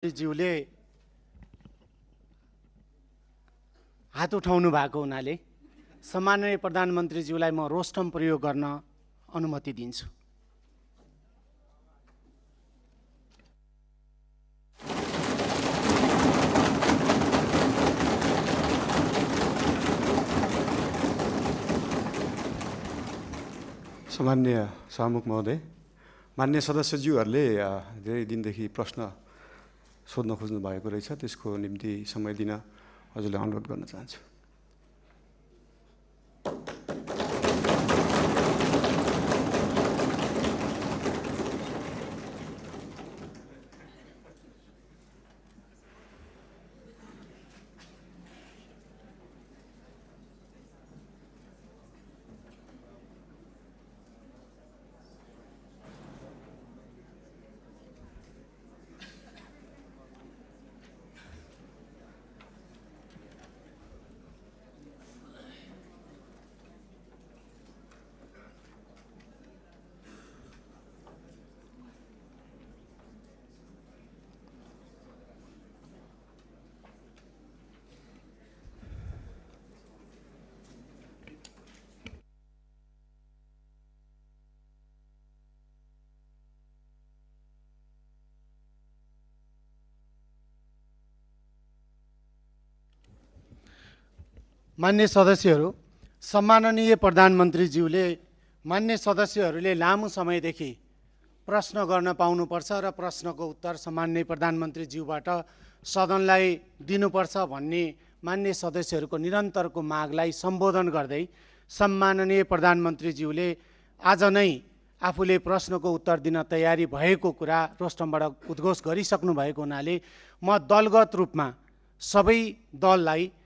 ज्यूले हात उठाउनु भएको हुनाले सम्माननीय प्रधानमन्त्रीज्यूलाई म रोस्टम प्रयोग गर्न अनुमति दिन्छु। सम्माननीय सभामुख महोदय, मान्य सदस्यज्यूहरूले धेरै दिनदेखि प्रश्न सोध्न खोज्नु भएको रहेछ, त्यसको निम्ति समय दिन हजुरलाई अनुरोध गर्न चाहन्छु। मान्य सदस्यहरू, सम्माननीय प्रधानमन्त्रीज्यूले मान्य सदस्यहरूले लामो समयदेखि प्रश्न गर्न पाउनुपर्छ र प्रश्नको उत्तर सम्माननीय प्रधानमन्त्रीज्यूबाट सदनलाई दिनुपर्छ भन्ने मान्य सदस्यहरूको निरन्तरको मागलाई सम्बोधन गर्दै सम्माननीय प्रधानमन्त्रीज्यूले आज नै आफूले प्रश्नको उत्तर दिन तयारी भएको कुरा रोस्टमबाट उद्घोष गरिसक्नु भएको हुनाले म दलगत रूपमा सबै दललाई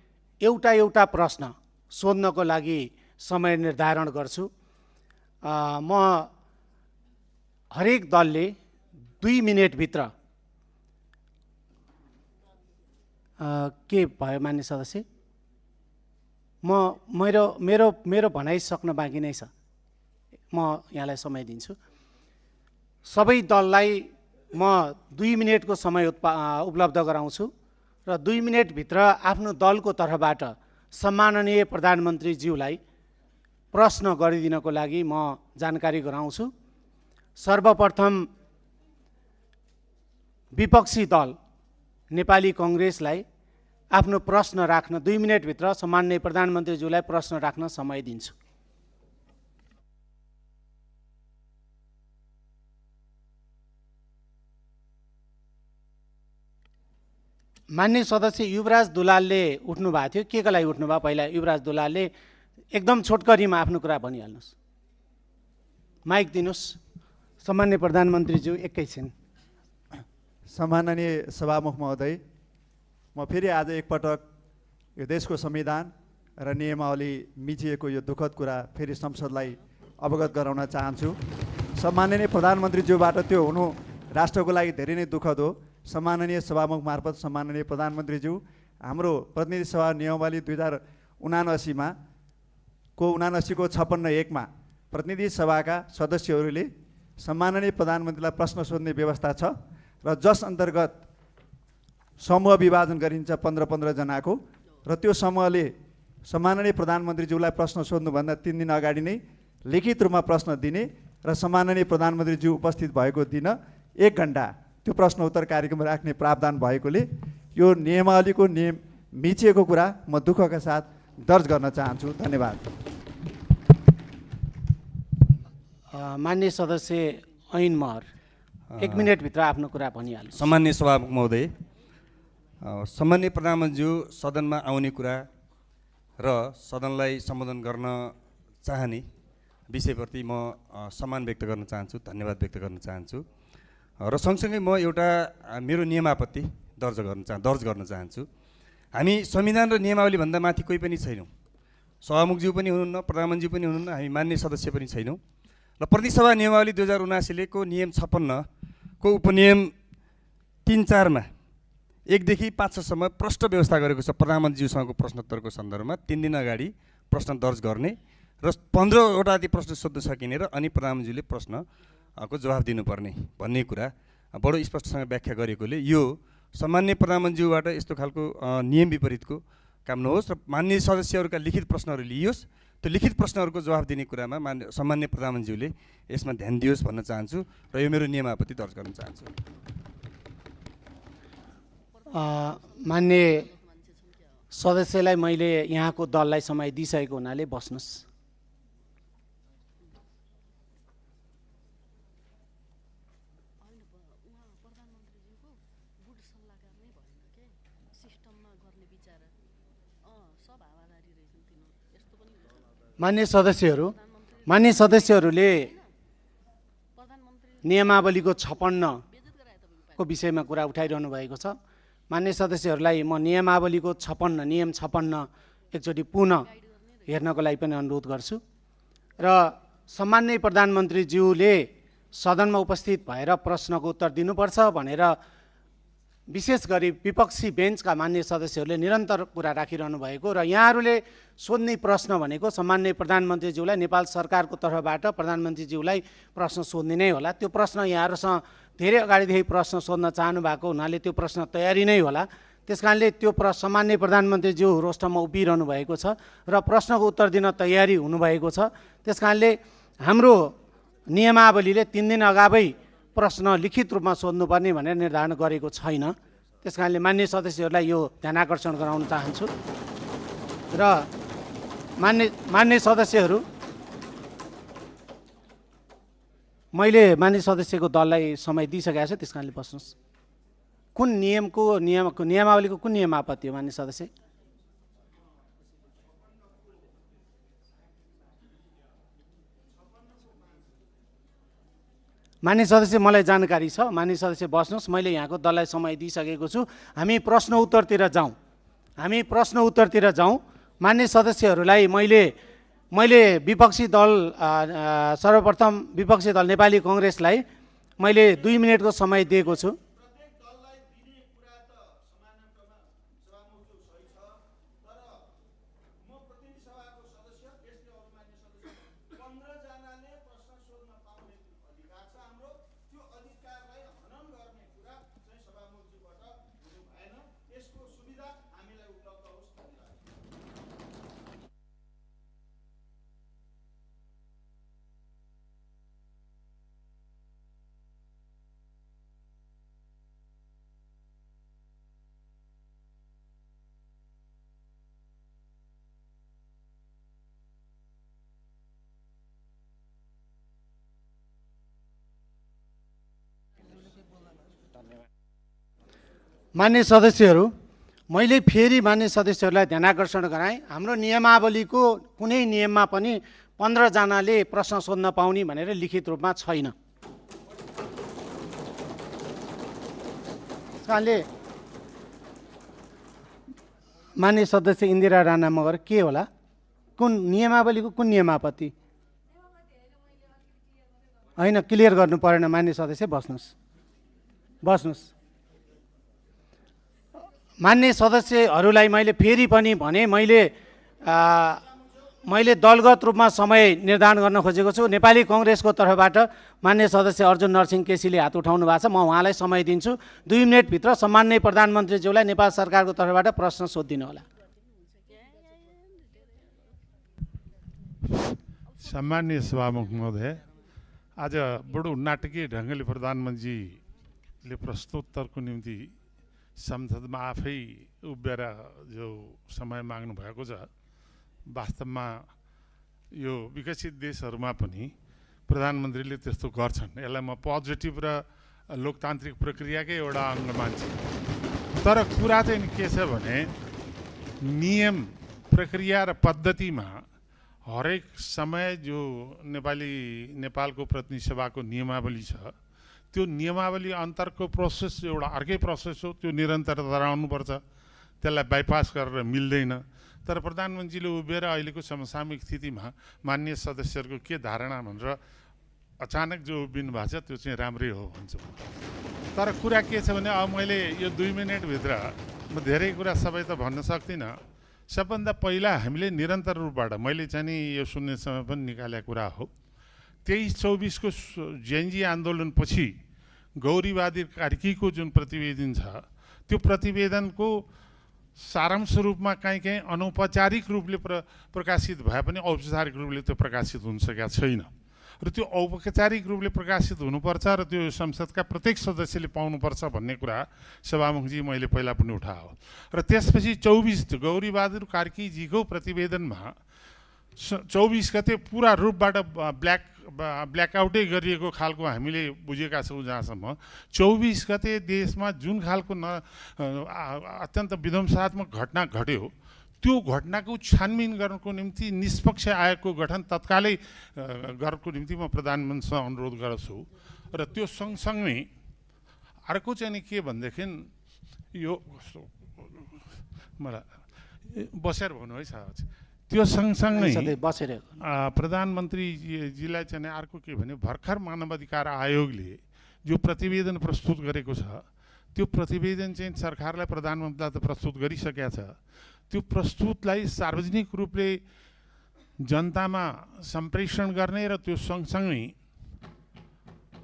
एउटा एउटा प्रश्न सोध्नको लागि समय निर्धारण गर्छु। म हरेक दलले 2 मिनेटभित्र के भयो मान्य सदस्य, मेरो भनाइ सक्न बाँकी नै छ, म यहाँलाई समय दिन्छु। सबै दललाई म 2 मिनेटको समय उपलब्ध गराउँछु र 2 मिनेटभित्र आफ्नो दलको तर्फबाट सम्माननीय प्रधानमन्त्रीज्यूलाई प्रश्न गरिदिनको लागि म जानकारी गराउँछु। सर्वप्रथम विपक्षी दल नेपाली कांग्रेसलाई आफ्नो प्रश्न राख्न 2 मिनेटभित्र सम्माननीय प्रधानमन्त्रीज्यूलाई प्रश्न राख्न समय दिन्छु। मान्य सदस्य युवराज दुलालले उठ्नु भएको थियो, के को लागि उठ्नुभयो? पहिला युवराज दुलालले एकदम छोटकरीमा आफ्नो कुरा भनिहाल्नुहोस्। माइक दिनुहोस्। सम्माननीय प्रधानमन्त्रीज्यू एकैछिन। सम्माननीय सभामुख महोदय, म फेरि आज एकपटक यो देशको संविधान र नियमावली मिचिएको यो दुःखद कुरा फेरि संसदलाई अवगत गराउन चाहन्छु। सम्माननीय प्रधानमन्त्रीज्यूबाट त्यो हुनु राष्ट्रको लागि धेरै नै दुःखद हो। सम्माननीय सभामुख मार्फत सम्माननीय प्रधानमन्त्रीज्यू, हाम्रो प्रतिनिधि सभा नियमावली 2079 को 56(1) मा प्रतिनिधि सभाका सदस्यहरूले सम्माननीय प्रधानमन्त्रीलाई प्रश्न सोध्ने व्यवस्था छ र जस अन्तर्गत समूह विभाजन गरिन्छ 15-15 जनाको, र त्यो समूहले सम्माननीय प्रधानमन्त्रीज्यूलाई प्रश्न सोध्नुभन्दा 3 दिन अगाडि नै लिखित रूपमा प्रश्न दिने र सम्माननीय प्रधानमन्त्रीज्यू उपस्थित भएको दिन 1 घण्टा त्यो प्रश्न उत्तर कार्यक्रम राख्ने प्रावधान भएकोले यो नियमावलीको नियम मिचिएको कुरा म दुःखका साथ दर्ज गर्न चाहन्छु। धन्यवाद। मान्य सदस्य ऐन महर 1 मिनेटभित्र आफ्नो कुरा भनिहाल्नु। सम्माननीय सभामुख महोदय, सम्माननीय प्रधानमन्त्रीज्यू सदनमा आउने कुरा र सदनलाई सम्बोधन गर्न चाहने विषयप्रति म सम्मान व्यक्त गर्न चाहन्छु, धन्यवाद व्यक्त गर्न चाहन्छु र सँगसँगै म एउटा मेरो नियमापत्ति दर्ज गर्न चाहन्छु। हामी संविधान र नियमावली भन्दा माथि कोही पनि छैनौँ। सभामुखज्यू पनि हुनुहुन्न, प्रधानमन्त्रीज्यू पनि हुनुहुन्न, हामी मान्य सदस्य पनि छैनौँ। र प्रतिनिधि सभा नियमावली 2079 को नियम 56 को उपनियम 3-4 मा 1 देखि 5 सम्म प्रश्न व्यवस्था गरेको छ। प्रधानमन्त्रीज्यूसँगको प्रश्नोत्तरको सन्दर्भमा 3 दिन अगाडि प्रश्न दर्ज गर्ने र 15 वटा प्रश्न सोध्न सकिने र अनि प्रधानमन्त्रीले प्रश्न को जवाफ दिनुपर्ने भन्ने कुरा बडो स्पष्टसँग व्याख्या गरेकोले यो सामान्य प्रधानमन्त्रीज्यूबाट यस्तो खालको नियम विपरीतको काम नहोस् र माननीय सदस्यहरूका लिखित प्रश्नहरू लिइयोस्। त्यो लिखित प्रश्नहरूको जवाफ दिने कुरामा सामान्य प्रधानमन्त्रीज्यूले यसमा ध्यान दियोस् भन्न चाहन्छु र यो मेरो नियम आपत्ति दर्ज गर्न चाहन्छु। मान्य सदस्यलाई मैले यहाँको दललाई समय दिइसकेको हुनाले बस्नुहोस्। मान्य सदस्यहरूले नियमावलीको 56 को विषयमा कुरा उठाइरहनु भएको छ। मान्य सदस्यहरूलाई म नियमावलीको 56 नियम 56 एकचोटि पुनः हेर्नको लागि पनि अनुरोध गर्छु र सम्माननीय प्रधानमन्त्रीज्यूले सदनमा उपस्थित भएर प्रश्नको उत्तर दिनुपर्छ भनेर विशेष गरी विपक्षी बेन्चका मान्य सदस्यहरूले निरन्तर कुरा राखिरहनु भएको र यहाँहरूले सोध्ने प्रश्न भनेको सम्माननीय प्रधानमन्त्रीज्यूलाई नेपाल सरकारको तर्फबाट प्रधानमन्त्रीज्यूलाई प्रश्न सोध्ने नै होला। त्यो प्रश्न यहाँहरूसँग धेरै अगाडिदेखि प्रश्न सोध्न चाहनु भएको हुनाले त्यो प्रश्न तयारी नै होला। त्यस कारणले त्यो सामान्य प्रधानमन्त्रीज्यू रोस्टरमा उभिरहनु भएको छ र प्रश्नको उत्तर दिन तयारी हुनुभएको छ। त्यस कारणले हाम्रो नियमावलीले 3 दिन अगावै प्रश्न लिखित रूपमा सोध्नुपर्ने भनेर निर्धारण गरेको छैन। त्यस कारणले मान्य सदस्यहरूलाई यो ध्यान आकर्षण गराउन चाहन्छु र मान्य सदस्यहरू, मैले मान्य सदस्यको दललाई समय दिइसकेको छु। त्यस कारणले बस्नुहोस्। कुन नियमावलीको कुन नियम आपत्ति हो मान्य सदस्य? मान्य सदस्य, मलाई जानकारी छ। मान्य सदस्य बस्नुहोस्। मैले यहाँको दललाई समय दिइसकेको छु। हामी प्रश्न उत्तरतिर जाउँ। मान्य सदस्यहरूलाई मैले विपक्षी दल सर्वप्रथम विपक्षी दल नेपाली कांग्रेसलाई मैले 2 मिनेटको समय दिएको छु। मान्य सदस्यहरू, मैले फेरि मान्य सदस्यहरूलाई ध्यान आकर्षण गराएँ। हाम्रो नियमावलीको कुनै नियममा पनि 15 जनाले प्रश्न सोध्न पाउने भनेर लिखित रूपमा छैन। कारणले मान्य सदस्य इन्दिरा राणा मगर के होला? कुन नियमावलीको कुन नियम आपत्ति? होइन, क्लियर गर्नु परेन। मान्य सदस्य बस्नुहोस्। मान्य सदस्यहरूलाई मैले फेरि पनि भने मैले दलगत रूपमा समय निर्धारण गर्न खोजेको छु। नेपाली कांग्रेसको तर्फबाट मान्य सदस्य अर्जुन नरसिंह केसीले हात उठाउनु भएको छ। म उहाँलाई समय दिन्छु। 2 मिनेटभित्र सम्माननीय प्रधानमन्त्रीज्यूलाई नेपाल सरकारको तर्फबाट प्रश्न सोधिदिनु होला। सम्माननीय सभामुख महोदय, आज बडो नाटकीय ढङ्गले प्रधानमन्त्रीले प्रश्नोत्तरको निम्ति संसदमा आफै उभिएर जो समय माग्नु भएको छ, वास्तवमा यो विकसित देशहरूमा पनि प्रधानमन्त्रीले त्यस्तो गर्छन्। यसलाई म पोजिटिभ र लोकतान्त्रिक प्रक्रियाकै एउटा अङ्ग मान्छु। तर कुरा चाहिँ के छ भने नियम, प्रक्रिया र पद्धतिमा हरेक समय जो नेपालको प्रतिनिधि सभाको नियमावली छ, त्यो नियमावली अन्तरको प्रोसेस एउटा अर्कै प्रोसेस हो। त्यो निरन्तरता रहनुपर्छ, त्यसलाई बाइपास गरेर मिल्दैन। तर प्रधानमन्त्रीले उभिएर अहिलेको समसामयिक स्थितिमा मान्य सदस्यहरूको के धारणा भनेर अचानक जो उभिनु भएको छ त्यो चाहिँ राम्रै हो भन्छु। तर कुरा के छ भने अब मैले यो 2 मिनेटभित्र म धेरै कुरा सबै त भन्न सक्दिनँ। सबभन्दा पहिला हामीले निरन्तर रूपबाट मैले चाहिँ नि यो शून्य समय पनि निकालेको कुरा हो। 23-24 को जेएनजी आन्दोलनपछि गौरीवादी कार्कीको जुन प्रतिवेदन छ त्यो प्रतिवेदनको सारांश रूपमा कहीँ अनौपचारिक रूपले प्रकाशित भए पनि औपचारिक रूपले त्यो प्रकाशित हुन सकेका छैन र त्यो औपचारिक रूपले प्रकाशित हुनुपर्छ र त्यो संसदका प्रत्येक सदस्यले पाउनुपर्छ भन्ने कुरा सभामुखजी मैले पहिला पनि उठायो र त्यसपछि 24 गौरीबहादुर कार्कीजीको प्रतिवेदनमा 24 गते पुरा रूपबाट ब्ल्याकआउटै गरिएको खालको हामीले बुझेका छौँ। जहाँसम्म 24 गते देशमा जुन खालको अत्यन्त विध्वंसात्मक घटना घट्यो त्यो घटनाको छानबिन गर्नको निम्ति निष्पक्ष आयोगको गठन तत्कालै गर्नको निम्ति म प्रधानमन्त्रीसँग अनुरोध गर्छु र त्यो सँगसँगै अर्को चाहिँ नि के भनेदेखि यो मलाई बसेर भन्नु है साहब त्यो सँगसँगै प्रधानमन्त्रीजीलाई चाहिँ अर्को के भने भर्खर मानवाधिकार आयोगले जो प्रतिवेदन प्रस्तुत गरेको छ त्यो प्रतिवेदन चाहिँ सरकारलाई प्रधानमन्त्रीलाई त प्रस्तुत गरिसकेका छ। त्यो प्रस्तुतलाई सार्वजनिक रूपले जनतामा सम्प्रेषण गर्ने र त्यो सँगसँगै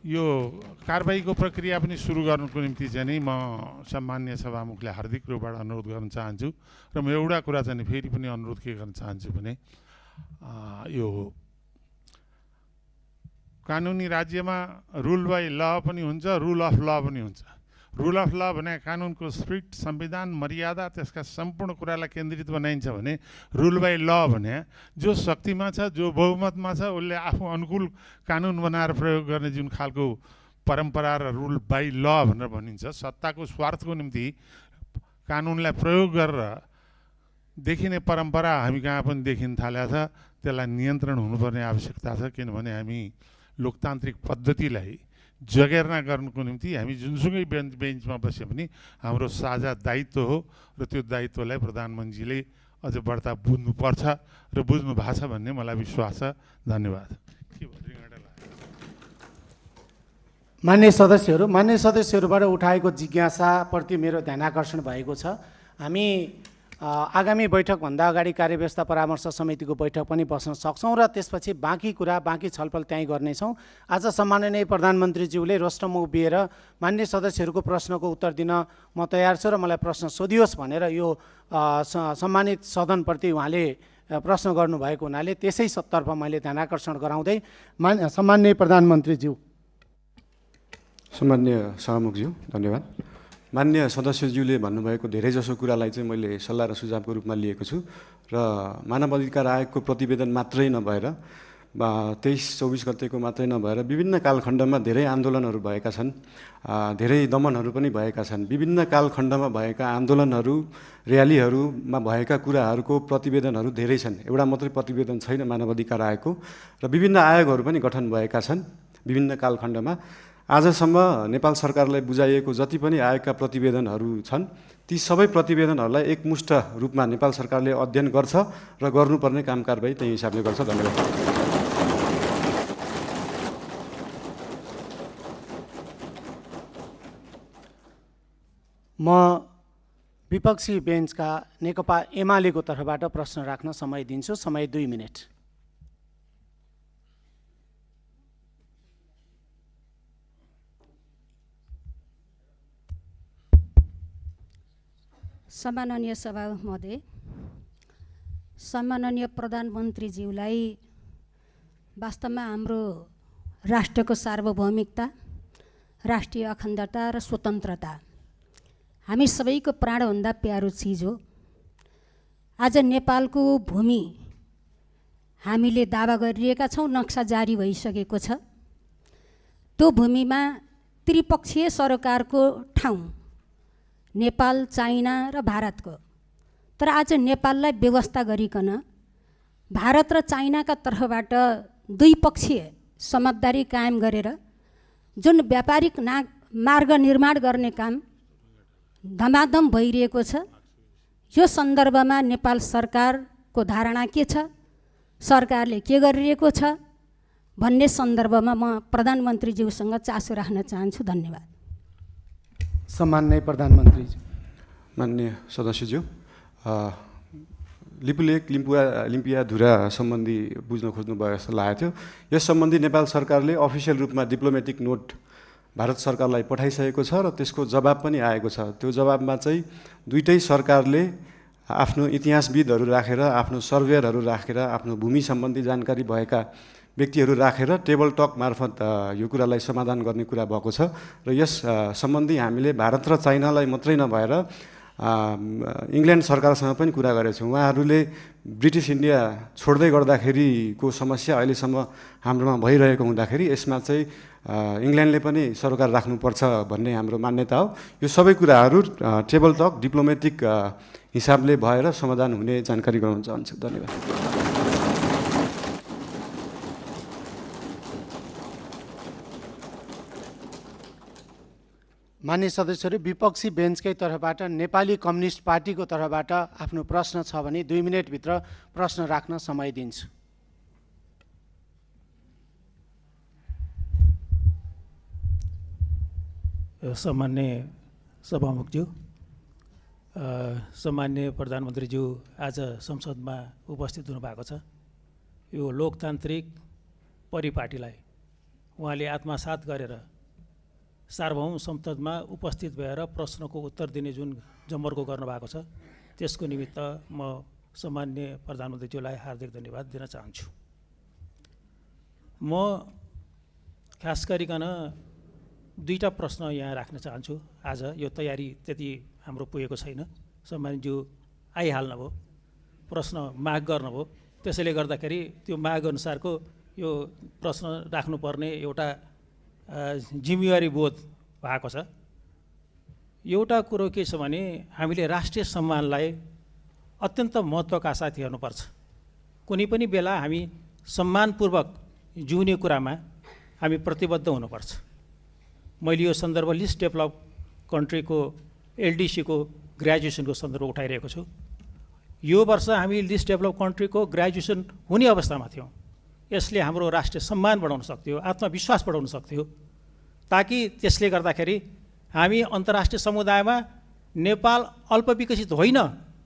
यो कारबाहीको प्रक्रिया पनि सुरु गर्नुको निम्ति चाहिँ नि म सम्माननीय सभामुखलाई हार्दिक रूपबाट अनुरोध गर्न चाहन्छु र म एउटा कुरा चाहिँ फेरि पनि अनुरोध के गर्न चाहन्छु भने यो कानुनी राज्यमा रुल बाई ल पनि हुन्छ, रुल अफ ल पनि हुन्छ। रुल अफ ल भने कानुनको स्पिरिट, संविधान, मर्यादा, त्यसका सम्पूर्ण कुरालाई केन्द्रित बनाइन्छ भने रुल बाई ल भने जो शक्तिमा छ, जो बहुमतमा छ, उसले आफू अनुकूल कानुन बनाएर प्रयोग गर्ने जुन खालको परम्परा र रुल बाई ल भनेर भनिन्छ, सत्ताको स्वार्थको निम्ति कानुनलाई प्रयोग गरेर देखिने परम्परा हामी कहाँ पनि देखिन थालेको छ। त्यसलाई नियन्त्रण हुनुपर्ने आवश्यकता छ, किनभने हामी लोकतान्त्रिक पद्धतिलाई जगेर्ना गर्नुको निम्ति हामी जुनसुकै बेन्चमा बसे पनि हाम्रो साझा दायित्व हो र त्यो दायित्वलाई प्रधानमन्त्रीले अझ बढ्ता बुझ्नुपर्छ र बुझ्नु भएको छ भन्ने मलाई विश्वास छ। धन्यवाद। मान्य सदस्यहरूबाट उठाएको जिज्ञासाप्रति मेरो ध्यानाकर्षण भएको छ। हामी आगामी बैठकभन्दा अगाडि कार्यव्यवस्था परामर्श समितिको बैठक पनि बस्न सक्छौँ र त्यसपछि बाँकी छलफल त्यहीँ गर्नेछौँ। आज सम्माननीय प्रधानमन्त्रीज्यूले रोस्टरमा उभिएर मान्य सदस्यहरूको प्रश्नको उत्तर दिन म तयार छु र मलाई प्रश्न सोधियोस् भनेर यो सम्मानित सदनप्रति उहाँले प्रश्न गर्नुभएको हुनाले त्यसैतर्फ मैले ध्यानाकर्षण गराउँदै सम्माननीय प्रधानमन्त्रीज्यू। सम्माननीय सभामुखज्यू धन्यवाद। मान्य सदस्यज्यूले भन्नुभएको धेरैजसो कुरालाई चाहिँ मैले सल्लाह र सुझावको रूपमा लिएको छु र मानव अधिकार आयोगको प्रतिवेदन मात्रै नभएर 23-24 गतेको मात्रै नभएर विभिन्न कालखण्डमा धेरै आन्दोलनहरू भएका छन्, धेरै दमनहरू पनि भएका छन्। विभिन्न कालखण्डमा भएका आन्दोलनहरू, र्यालीहरूमा भएका कुराहरूको प्रतिवेदनहरू धेरै छन्। एउटा मात्रै प्रतिवेदन छैन मानव अधिकार आयोगको र विभिन्न आयोगहरू पनि गठन भएका छन् विभिन्न कालखण्डमा। आजसम्म नेपाल सरकारलाई बुझाइएको जति पनि आयोगका प्रतिवेदनहरू छन् ती सबै प्रतिवेदनहरूलाई एकमुष्ट रूपमा नेपाल सरकारले अध्ययन गर्छ र गर्नुपर्ने काम कारबाही त्यही हिसाबले गर्छ। धन्यवाद। म विपक्षी बेन्चका नेकपा एमालेको तर्फबाट प्रश्न राख्न समय दिन्छु। समय 2 मिनेट। सम्माननीय सभामुख महोदय, सम्माननीय प्रधानमन्त्रीज्यूलाई वास्तवमा हाम्रो राष्ट्रको सार्वभौमिकता, राष्ट्रिय अखण्डता र स्वतन्त्रता हामी सबैको प्राणभन्दा प्यारो चिज हो। आज नेपालको भूमि हामीले दावा गरिरहेका छौँ, नक्सा जारी भइसकेको छ। त्यो भूमिमा त्रिपक्षीय सरकारको ठाउँ नेपाल, चाइना र भारतको, तर आज नेपाललाई व्यवस्था गरिकन भारत र चाइनाका तर्फबाट द्विपक्षीय समझदारी कायम गरेर जुन व्यापारिक मार्ग निर्माण गर्ने काम धमाधम भइरहेको छ, यो सन्दर्भमा नेपाल सरकारको धारणा के छ, सरकारले के गरिरहेको छ भन्ने सन्दर्भमा म प्रधानमन्त्रीज्यूसँग चासो राख्न चाहन्छु। धन्यवाद। सम्माननीय प्रधानमन्त्रीज्यू। माननीय सदस्यज्यू, लिपुलेक लिम्पियाधुरा सम्बन्धी बुझ्न खोज्नु भयो जस्तो लागेको थियो। यस सम्बन्धी नेपाल सरकारले अफिसियल रूपमा डिप्लोमेटिक नोट भारत सरकारलाई पठाइसकेको छ र त्यसको जवाब पनि आएको छ। त्यो जवाबमा चाहिँ दुईटै सरकारले आफ्नो इतिहासविदहरू राखेर, आफ्नो सर्वेयरहरू राखेर, आफ्नो भूमि सम्बन्धी जानकारी भएका व्यक्तिहरू राखेर टेबल टक मार्फत यो कुरालाई समाधान गर्ने कुरा भएको छ र यस सम्बन्धी हामीले भारत र चाइनालाई मात्रै नभएर इङ्ल्यान्ड सरकारसँग पनि कुरा गरेछौँ। उहाँहरूले ब्रिटिस इन्डिया छोड्दै गर्दाखेरिको समस्या अहिलेसम्म हाम्रोमा भइरहेको हुँदाखेरि यसमा चाहिँ इङ्ल्यान्डले पनि सरकार राख्नुपर्छ भन्ने हाम्रो मान्यता हो। यो सबै कुराहरू टेबल टक डिप्लोमेटिक हिसाबले भएर समाधान हुने जानकारी गराउन चाहन्छु। धन्यवाद। मान्य सदस्यहरू, विपक्षी बेन्चकै तर्फबाट नेपाली कम्युनिस्ट पार्टीको तर्फबाट आफ्नो प्रश्न छ भने 2 मिनेटभित्र प्रश्न राख्न समय दिन्छु। सम्मान्य सभामुखज्यू, सम्मान्य प्रधानमन्त्रीज्यू आज संसदमा उपस्थित हुनुभएको छ। यो लोकतान्त्रिक परिपाटीलाई उहाँले आत्मसात गरेर सार्वभौम संसदमा उपस्थित भएर प्रश्नको उत्तर दिने जुन जमर्को गर्नुभएको छ त्यसको निमित्त म सम्मान्य प्रधानमन्त्रीज्यूलाई हार्दिक धन्यवाद दिन चाहन्छु। म खास गरिकन 2टा प्रश्न यहाँ राख्न चाहन्छु। आज यो तयारी त्यति हाम्रो पुगेको छैन। सम्मानज्यू आइहाल्नुभयो, प्रश्न माग गर्नुभयो, त्यसैले गर्दाखेरि त्यो माग अनुसारको यो प्रश्न राख्नुपर्ने एउटा जिम्मेवारी बोध भएको छ। एउटा कुरो के छ भने हामीले राष्ट्रिय सम्मानलाई अत्यन्त महत्त्वका साथ हेर्नुपर्छ। कुनै पनि बेला हामी सम्मानपूर्वक जिउने कुरामा हामी प्रतिबद्ध हुनुपर्छ। मैले यो सन्दर्भ लिस्ट डेभलप कन्ट्रीको एलडिसीको ग्रेजुएसनको सन्दर्भ उठाइरहेको छु। यो वर्ष हामी लिस्ट डेभलप कन्ट्रीको ग्रेजुएसन हुने अवस्थामा थियौँ। यसले हाम्रो राष्ट्रिय सम्मान बढाउन सक्थ्यो, आत्मविश्वास बढाउन सक्थ्यो, ताकि त्यसले गर्दाखेरि हामी अन्तर्राष्ट्रिय समुदायमा नेपाल अल्पविकसित होइन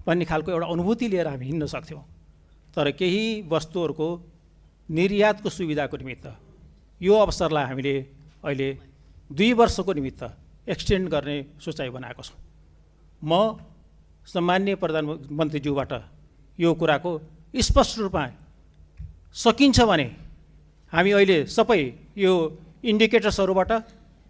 भन्ने खालको एउटा अनुभूति लिएर हामी हिँड्न सक्थ्यौँ। तर केही वस्तुहरूको निर्यातको सुविधाको निमित्त यो अवसरलाई हामीले अहिले 2 वर्षको निमित्त एक्सटेन्ड गर्ने सोचाइ बनाएको छौँ। म सम्मान्य प्रधानमन्त्रीज्यूबाट यो कुराको स्पष्ट रूपमा सकिन्छ भने हामी अहिले सबै यो इन्डिकेटर्सहरूबाट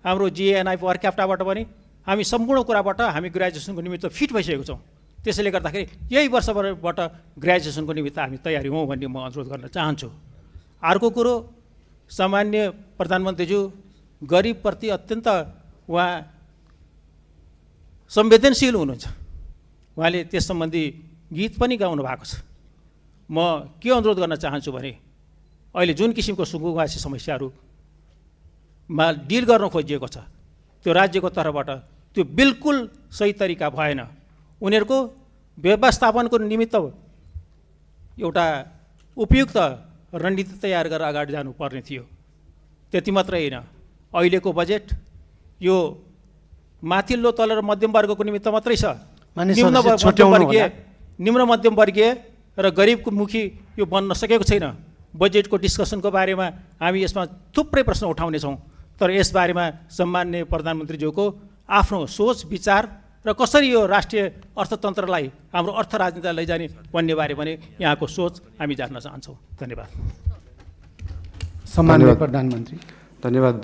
हाम्रो जिएनआई पर क्याप्टाबाट पनि हामी सम्पूर्ण कुराबाट हामी ग्रेजुएसनको निमित्त फिट भइसकेको छौँ। त्यसैले गर्दाखेरि यही वर्षबाट ग्रेजुएसनको निमित्त हामी तयारी हौँ भन्ने म अनुरोध गर्न चाहन्छु। अर्को कुरो, सामान्य प्रधानमन्त्रीज्यू गरिबप्रति अत्यन्त उहाँ संवेदनशील हुनुहुन्छ। उहाँले त्यस सम्बन्धी गीत पनि गाउनु भएको छ। म के अनुरोध गर्न चाहन्छु भने अहिले जुन किसिमको सुकुम्बासी समस्याहरूमा डिल गर्न खोजिएको छ त्यो राज्यको तर्फबाट त्यो बिल्कुल सही तरिका भएन। उनीहरूको व्यवस्थापनको निमित्त एउटा उपयुक्त रणनीति तयार गरेर अगाडि जानुपर्ने थियो। त्यति मात्रै होइन, अहिलेको बजेट यो माथिल्लो तल र मध्यम वर्गको निमित्त मात्रै छ। निम्न मध्यम वर्गीय र गरिबको मुखी यो बन्न सकेको छैन। बजेटको डिस्कसनको बारेमा हामी यसमा थुप्रै प्रश्न उठाउनेछौँ, तर यसबारेमा सम्मान्य प्रधानमन्त्रीज्यूको आफ्नो सोच विचार र कसरी यो राष्ट्रिय अर्थतन्त्रलाई हाम्रो अर्थ राजनीतिलाई लैजाने भन्ने बारे पनि यहाँको सोच हामी जान्न चाहन्छौँ। धन्यवाद। सम्माननीय प्रधानमन्त्री। धन्यवाद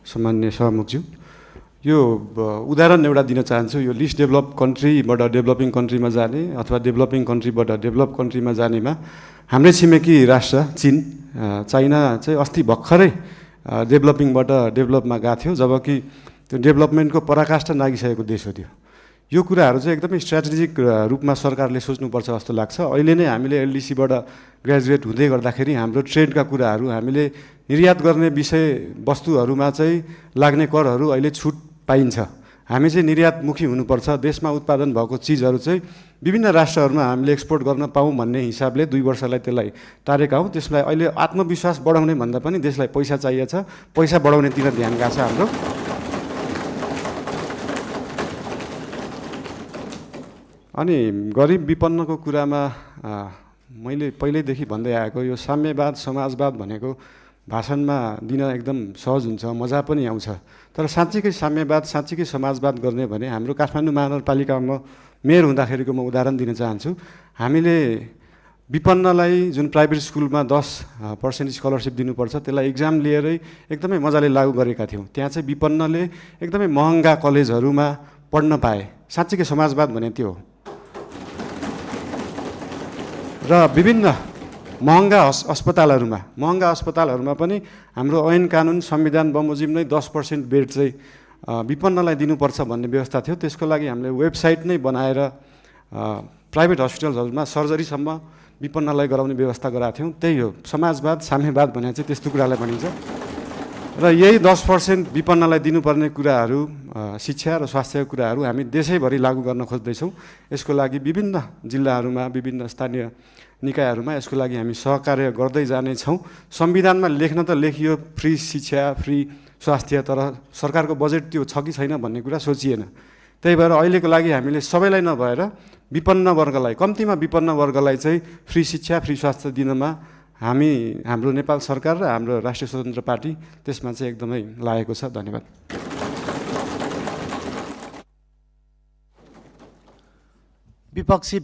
सम्मान्य सभामुखज्यू। यो उदाहरण एउटा दिन चाहन्छु। यो लिस्ट डेभलप कन्ट्रीबाट डेभलपिङ कन्ट्रीमा जाने अथवा डेभलपिङ कन्ट्रीबाट डेभलप कन्ट्रीमा जानेमा हाम्रै छिमेकी राष्ट्र चीन, चाइना चाहिँ अस्ति भर्खरै डेभलपिङबाट डेभलपमा गएको थियो, जबकि त्यो डेभलपमेन्टको पराकाष्ठा नागिसकेको देश हो त्यो। यो कुराहरू चाहिँ एकदमै स्ट्राटेजिक रूपमा सरकारले सोच्नुपर्छ जस्तो लाग्छ। अहिले नै हामीले एलडिसीबाट ग्रेजुएट हुँदै गर्दाखेरि हाम्रो ट्रेडका कुराहरू, हामीले निर्यात गर्ने विषय वस्तुहरूमा चाहिँ लाग्ने करहरू अहिले छुट पाइन्छ। हामी चाहिँ निर्यातमुखी हुनुपर्छ। देशमा उत्पादन भएको चिजहरू चाहिँ विभिन्न राष्ट्रहरूमा हामीले एक्सपोर्ट गर्न पाऊँ भन्ने हिसाबले 2 वर्षलाई त्यसलाई टारेका हौँ। त्यसलाई अहिले आत्मविश्वास बढाउने भन्दा पनि देशलाई पैसा चाहिएको छ, पैसा बढाउनेतिर ध्यान गएको छ हाम्रो। अनि गरिब विपन्नको कुरामा मैले पहिल्यैदेखि भन्दै आएको यो साम्यवाद समाजवाद भनेको भाषणमा दिन एकदम सहज हुन्छ, मजा पनि आउँछ। तर साँच्चीकै साम्यवाद, साँच्चीकै समाजवाद गर्ने भने हाम्रो काठमाडौँ महानगरपालिकामा मेयर हुँदाखेरिको म उदाहरण दिन चाहन्छु। हामीले विपन्नलाई जुन प्राइभेट स्कुलमा 10% स्कलरसिप दिनुपर्छ, त्यसलाई इक्जाम लिएरै एकदमै मजाले लागू गरेका थियौँ। त्यहाँ चाहिँ विपन्नले एकदमै महँगा कलेजहरूमा पढ्न पाए। साँच्चीकै समाजवाद भने त्यो हो। र विभिन्न महँगा अस्पतालहरूमा पनि हाम्रो ऐन कानुन संविधान बमोजिम नै 10% बेड चाहिँ विपन्नलाई दिनुपर्छ भन्ने व्यवस्था थियो। त्यसको लागि हामीले वेबसाइट नै बनाएर प्राइभेट हस्पिटलहरूमा सर्जरीसम्म विपन्नलाई गराउने व्यवस्था गराएको थियौँ। त्यही हो समाजवाद, साम्यवाद भने चाहिँ त्यस्तो कुरालाई भनिन्छ। र यही 10% विपन्नलाई दिनुपर्ने कुराहरू, शिक्षा र स्वास्थ्यको कुराहरू हामी देशैभरि लागू गर्न खोज्दैछौँ। यसको लागि विभिन्न जिल्लाहरूमा, विभिन्न स्थानीय निकायहरूमा यसको लागि हामी सहकार्य गर्दै जानेछौँ। संविधानमा लेख्न त लेखियो फ्री शिक्षा, फ्री स्वास्थ्य, तर सरकारको बजेट त्यो छ कि छैन भन्ने कुरा सोचिएन। त्यही भएर अहिलेको लागि हामीले सबैलाई नभएर विपन्न वर्गलाई, कम्तीमा विपन्न वर्गलाई चाहिँ फ्री शिक्षा, फ्री स्वास्थ्य दिनमा हाम्रो नेपाल सरकार र हाम्रो राष्ट्रिय स्वतन्त्र पार्टी त्यसमा चाहिँ एकदमै लागेको छ। धन्यवाद। विपक्षी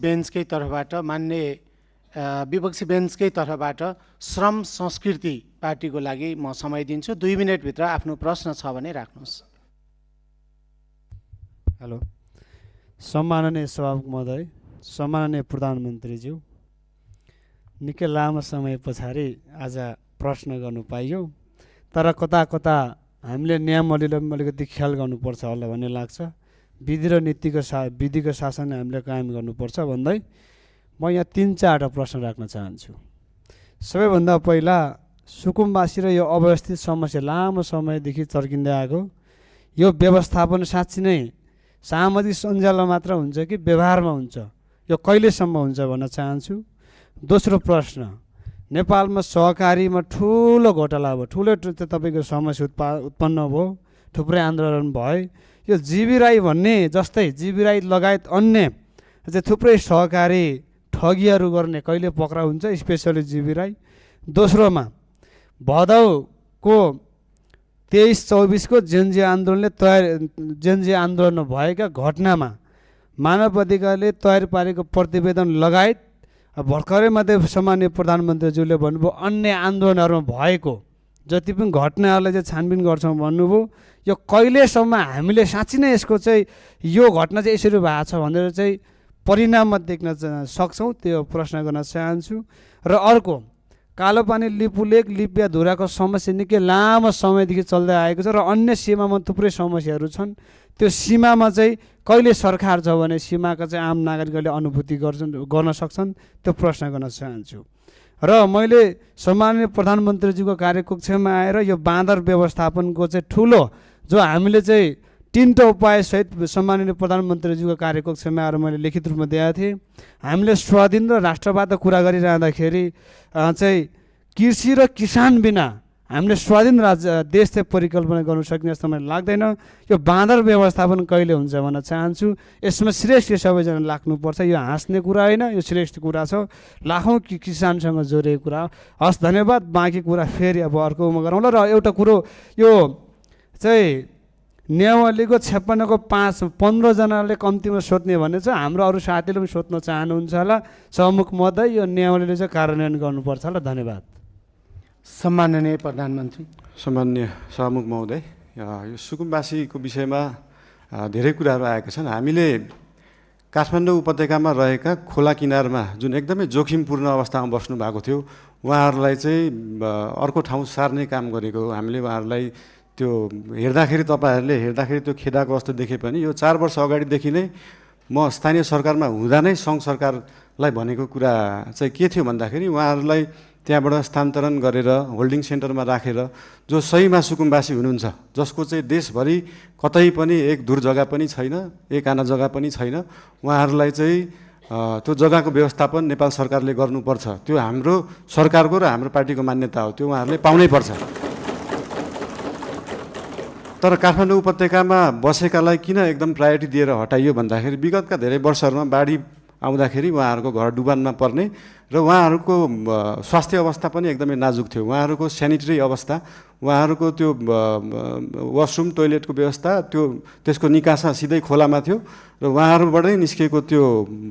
बेन्चकै तर्फबाट श्रम संस्कृति पार्टीको लागि म समय दिन्छु। 2 मिनटभित्र आफ्नो प्रश्न छ भने राख्नुहोस्। हेलो, सम्माननीय सभामुख महोदय, सम्माननीय प्रधानमन्त्रीज्यू, निकै लामो समय पछाडि आज प्रश्न गर्नु पाइयो। तर कता कता हामीले नियमावलीलाई अलिकति ख्याल गर्नुपर्छ होला भन्ने लाग्छ। विधि र विधिको शासन हामीले कायम गर्नुपर्छ भन्दै म यहाँ 3-4वटा प्रश्न राख्न चाहन्छु। सबैभन्दा पहिला सुकुम्बासी र यो अव्यवस्थित समस्या लामो समयदेखि चर्किँदै आएको, यो व्यवस्थापन साँच्ची नै सामाजिक सञ्जालमा मात्र हुन्छ कि व्यवहारमा हुन्छ, यो कहिलेसम्म हुन्छ भन्न चाहन्छु। दोस्रो प्रश्न, नेपालमा सहकारीमा ठुलो घोटाला भयो, ठुलो तपाईँको समस्या उत्पन्न भयो, थुप्रै आन्दोलन भयो। यो जीवी राई भन्ने जस्तै जीवी राई लगायत अन्य चाहिँ थुप्रै सहकारी ठगीहरू गर्ने कहिले पक्राउ हुन्छ, स्पेसली जीवी राई। दोस्रोमा भदौको 23-24 को जेनजी आन्दोलनमा भएका घटनामा मानव अधिकारले तयार पारेको प्रतिवेदन लगायत भर्खरै मात्रै सम्माननीय प्रधानमन्त्रीज्यूले भन्नुभयो अन्य आन्दोलनहरूमा भएको जति पनि घटनाहरूलाई चाहिँ छानबिन गर्छौँ भन्नुभयो। यो कहिलेसम्म हामीले साँच्ची नै यसको चाहिँ यो घटना चाहिँ यसरी भएको छ भनेर चाहिँ परिणाममा देख्न सक्छौँ, त्यो प्रश्न गर्न चाहन्छु। र अर्को, कालोपानी लिपुलेक लिपिया धुराको समस्या निकै लामो समयदेखि चल्दै आएको छ र अन्य सीमामा थुप्रै समस्याहरू छन्। त्यो सीमामा चाहिँ कहिले सरकार छ भने सीमाका चाहिँ आम नागरिकहरूले अनुभूति गर्न सक्छन्, त्यो प्रश्न गर्न चाहन्छु। र मैले सम्माननीय प्रधानमन्त्रीज्यूको कार्यकक्षमा आएर यो बाँदर व्यवस्थापनको चाहिँ ठुलो जो हामीले चाहिँ 3टा उपायसहित सम्माननीय प्रधानमन्त्रीज्यूको कार्यकक्षमा आएर मैले लिखित रूपमा दिएको थिएँ। हामीले स्वाधीन र राष्ट्रवादको कुरा गरिरहँदाखेरि चाहिँ कृषि र किसान बिना हामीले स्वाधीन देश चाहिँ परिकल्पना गर्नु सक्ने जस्तो मलाई लाग्दैन। यो बाँदर व्यवस्थापन कहिले हुन्छ भन्न चाहन्छु। यसमा श्रेष्ठ सबैजना लाग्नुपर्छ। यो हाँस्ने कुरा होइन, यो श्रेष्ठ कुरा छ, लाखौँ किसानसँग जोडिएको कुरा हो। हस्, धन्यवाद। बाँकी कुरा फेरि अब अर्कोमा गरौँला। र एउटा कुरो, यो चाहिँ नियमावलीको 56 को 15 जनाले कम्तीमा सोध्ने भने चाहिँ हाम्रो अरू साथीले पनि सोध्न चाहनुहुन्छ होला। सभामुख महोदय, यो नियमावलीले चाहिँ कार्यान्वयन गर्नुपर्छ होला। धन्यवाद। सम्माननीय प्रधानमन्त्री। सम्माननीय सभामुख महोदय, यो सुकुम्बासीको विषयमा धेरै कुराहरू आएका छन्। हामीले काठमाडौँ उपत्यकामा रहेका खोला किनारमा जुन एकदमै जोखिमपूर्ण अवस्थामा बस्नु भएको थियो, उहाँहरूलाई चाहिँ अर्को ठाउँ सार्ने काम गरेको हो। हामीले उहाँहरूलाई त्यो हेर्दाखेरि त्यो खेदाको अवस्था देखे पनि यो 4 वर्ष अगाडिदेखि नै म स्थानीय सरकारमा हुँदा नै सङ्घ सरकारलाई भनेको कुरा चाहिँ के थियो भन्दाखेरि उहाँहरूलाई त्यहाँबाट स्थानान्तरण गरेर होल्डिङ सेन्टरमा राखेर जो सहीमा सुकुम्बासी हुनुहुन्छ, जसको चाहिँ देशभरि कतै पनि एक दूर जग्गा पनि छैन, एक आना जग्गा पनि छैन, उहाँहरूलाई चाहिँ त्यो जग्गाको व्यवस्थापन नेपाल सरकारले गर्नुपर्छ। त्यो हाम्रो सरकारको र हाम्रो पार्टीको मान्यता हो, त्यो उहाँहरूले पाउनै पर्छ। तर काठमाडौँ उपत्यकामा बसेकालाई किन एकदम प्रायोरिटी दिएर हटाइयो भन्दाखेरि विगतका धेरै वर्षहरूमा बाढी आउँदाखेरि उहाँहरूको घर डुबानमा पर्ने र उहाँहरूको स्वास्थ्य अवस्था पनि एकदमै नाजुक थियो। उहाँहरूको सेनिटरी अवस्था, उहाँहरूको त्यो वासरुम टोइलेटको व्यवस्था त्यसको निकासा सिधै खोलामा थियो र उहाँहरूबाटै निस्केको त्यो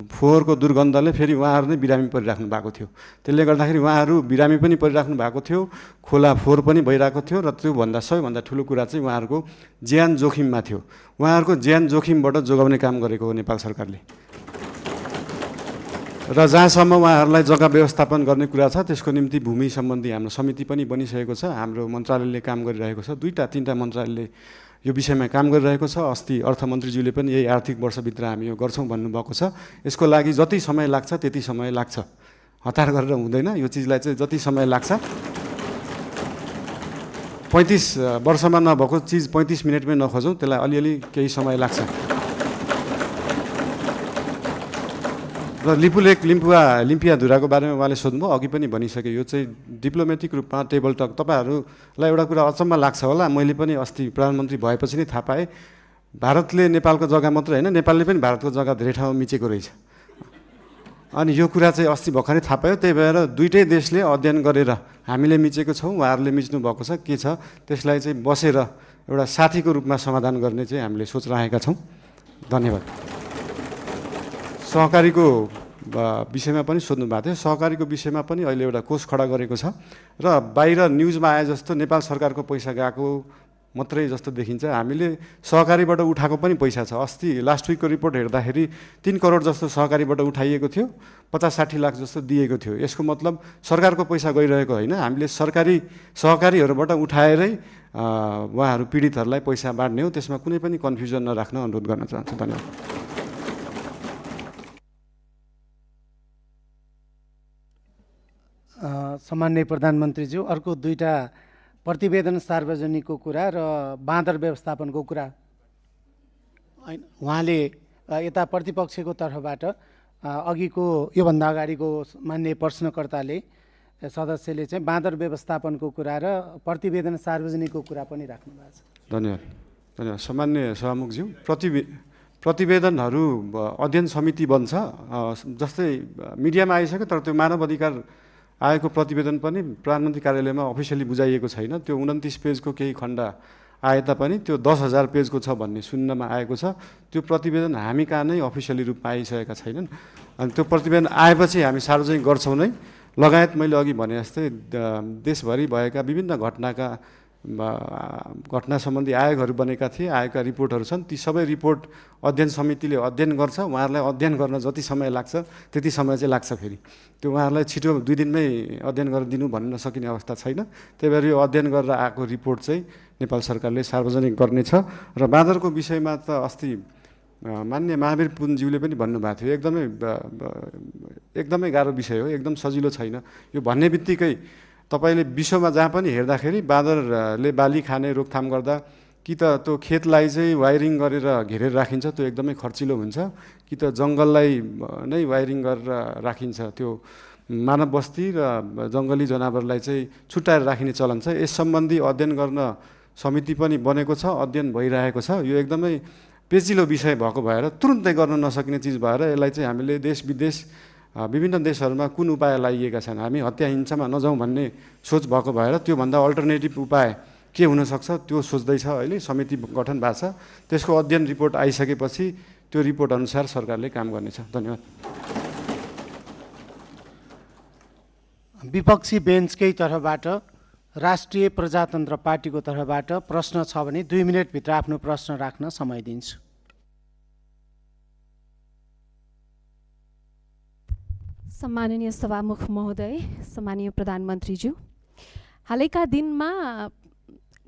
फोहोरको दुर्गन्धले फेरि उहाँहरू नै बिरामी परिराख्नु भएको थियो। त्यसले गर्दाखेरि उहाँहरू बिरामी पनि परिराख्नु भएको थियो, खोला फोहोर पनि भइरहेको थियो र त्योभन्दा सबैभन्दा ठुलो कुरा चाहिँ उहाँहरूको ज्यान जोखिममा थियो। उहाँहरूको ज्यान जोखिमबाट जोगाउने काम गरेको हो नेपाल सरकारले। र जहाँसम्म उहाँहरूलाई जग्गा व्यवस्थापन गर्ने कुरा छ त्यसको निम्ति भूमि सम्बन्धी हाम्रो समिति पनि बनिसकेको छ। हाम्रो मन्त्रालयले काम गरिरहेको छ, 2-3 मन्त्रालयले यो विषयमा काम गरिरहेको छ। अस्ति अर्थमन्त्रीज्यूले पनि यही आर्थिक वर्षभित्र हामी यो गर्छौँ भन्नुभएको छ। यसको लागि जति समय लाग्छ त्यति समय लाग्छ, हतार गरेर हुँदैन। यो चिजलाई चाहिँ जति समय लाग्छ, 35 वर्षमा नभएको चिज 35 मिनटमै नखोजौँ, त्यसलाई अलिअलि केही समय लाग्छ। र लिपुलेक लिम्पियाधुराको बारेमा उहाँले सोध्नुभयो, अघि पनि भनिसकेँ। यो चाहिँ डिप्लोमेटिक रूपमा टेबल टक। तपाईँहरूलाई एउटा कुरा अचम्म लाग्छ होला, मैले पनि अस्ति प्रधानमन्त्री भएपछि नै थाहा पाएँ, भारतले नेपालको जग्गा मात्र होइन, नेपालले पनि भारतको जग्गा धेरै ठाउँमा मिचेको रहेछ। अनि यो कुरा चाहिँ अस्ति भर्खरै थाहा पायो। त्यही भएर दुईटै देशले अध्ययन गरेर हामीले मिचेको छौँ, उहाँहरूले मिच्नु भएको छ, के छ त्यसलाई चाहिँ बसेर एउटा साथीको रूपमा समाधान गर्ने चाहिँ हामीले सोच राखेका छौँ। धन्यवाद। सहकारीको विषयमा पनि सोध्नु भएको थियो। सहकारीको विषयमा पनि अहिले एउटा कोष खडा गरेको छ र बाहिर न्युजमा आए जस्तो नेपाल सरकारको पैसा गएको मात्रै जस्तो देखिन्छ। हामीले सहकारीबाट उठाएको पनि पैसा छ। अस्ति लास्ट विकको रिपोर्ट हेर्दाखेरि 3 करोड जस्तो सहकारीबाट उठाइएको थियो, 50-60 लाख जस्तो दिएको थियो। यसको मतलब सरकारको पैसा गइरहेको होइन, हामीले सहकारीहरूबाट उठाएरै उहाँहरू पीडितहरूलाई पैसा बाँड्ने हो। त्यसमा कुनै पनि कन्फ्युजन नराख्न अनुरोध गर्न चाहन्छु। धन्यवाद। सामान्य प्रधानमन्त्रीज्यू, अर्को 2टा प्रतिवेदन सार्वजनिकको कुरा र बाँदर व्यवस्थापनको कुरा। उहाँले यता प्रतिपक्षको तर्फबाट अघिको योभन्दा अगाडिको मान्य प्रश्नकर्ताले सदस्यले चाहिँ बाँदर व्यवस्थापनको कुरा र प्रतिवेदन सार्वजनिकको कुरा पनि राख्नु भएको छ। धन्यवाद। सामान्य सभामुखज्यू, प्रतिवेदनहरू अध्ययन समिति बन्छ। जस्तै मिडियामा आइसक्यो, तर त्यो मानव अधिकार आएको प्रतिवेदन पनि प्रधानमन्त्री कार्यालयमा अफिसियली बुझाइएको छैन। त्यो 29 पेजको केही खण्ड आए तापनि त्यो 10,000 पेजको छ भन्ने सुन्नमा आएको छ। त्यो प्रतिवेदन हामी कहाँ नै अफिसियली रूपमा आइसकेका छैनन्। अनि त्यो प्रतिवेदन आएपछि हामी सार्वजनिक गर्छौँ नै। लगायत मैले अघि भने जस्तै देशभरि भएका विभिन्न घटना सम्बन्धी आयोगहरू बनेका थिए, आएका रिपोर्टहरू छन्। ती सबै रिपोर्ट अध्ययन समितिले अध्ययन गर्छ। उहाँहरूलाई अध्ययन गर्न जति समय लाग्छ त्यति समय चाहिँ लाग्छ। फेरि त्यो उहाँहरूलाई छिटो 2 दिनमै अध्ययन गरेर दिनु भन्न सकिने अवस्था छैन। त्यही भएर यो अध्ययन गरेर आएको रिपोर्ट चाहिँ नेपाल सरकारले सार्वजनिक गर्नेछ। र बाँदरको विषयमा त अस्ति मान्य महावीर पुनज्यूले पनि भन्नुभएको थियो, एकदमै गाह्रो विषय हो, एकदम सजिलो छैन। यो भन्ने बित्तिकै तपाईँले विश्वमा जहाँ पनि हेर्दाखेरि बाँदरले बाली खाने रोकथाम गर्दा कि त त्यो खेतलाई चाहिँ वायरिङ गरेर घेरेर राखिन्छ, त्यो एकदमै खर्चिलो हुन्छ, कि त जङ्गललाई नै वायरिङ गरेर राखिन्छ। त्यो मानव बस्ती र जङ्गली जनावरलाई चाहिँ छुट्याएर राखिने चलन छ। यस सम्बन्धी अध्ययन गर्न समिति पनि बनेको छ, अध्ययन भइरहेको छ। यो एकदमै पेचिलो विषय भएको भएर तुरुन्तै गर्न नसकिने चिज भएर यसलाई चाहिँ हामीले देश विदेश विभिन्न देशहरूमा कुन उपाय लाइएका छन्, हामी हत्या हिंसामा नजाउँ भन्ने सोच भएको भएर त्योभन्दा अल्टरनेटिभ उपाय के हुनसक्छ त्यो सोच्दैछ। अहिले समिति गठन भएको छ। त्यसको अध्ययन रिपोर्ट आइसकेपछि त्यो रिपोर्ट अनुसार सरकारले काम गर्नेछ। धन्यवाद। विपक्षी बेन्चकै तर्फबाट राष्ट्रिय प्रजातन्त्र पार्टीको तर्फबाट प्रश्न छ भने 2 मिनटभित्र आफ्नो प्रश्न राख्न समय दिन्छु। सम्माननीय सभामुख महोदय, सम्माननीय प्रधानमन्त्रीज्यू, हालैका दिनमा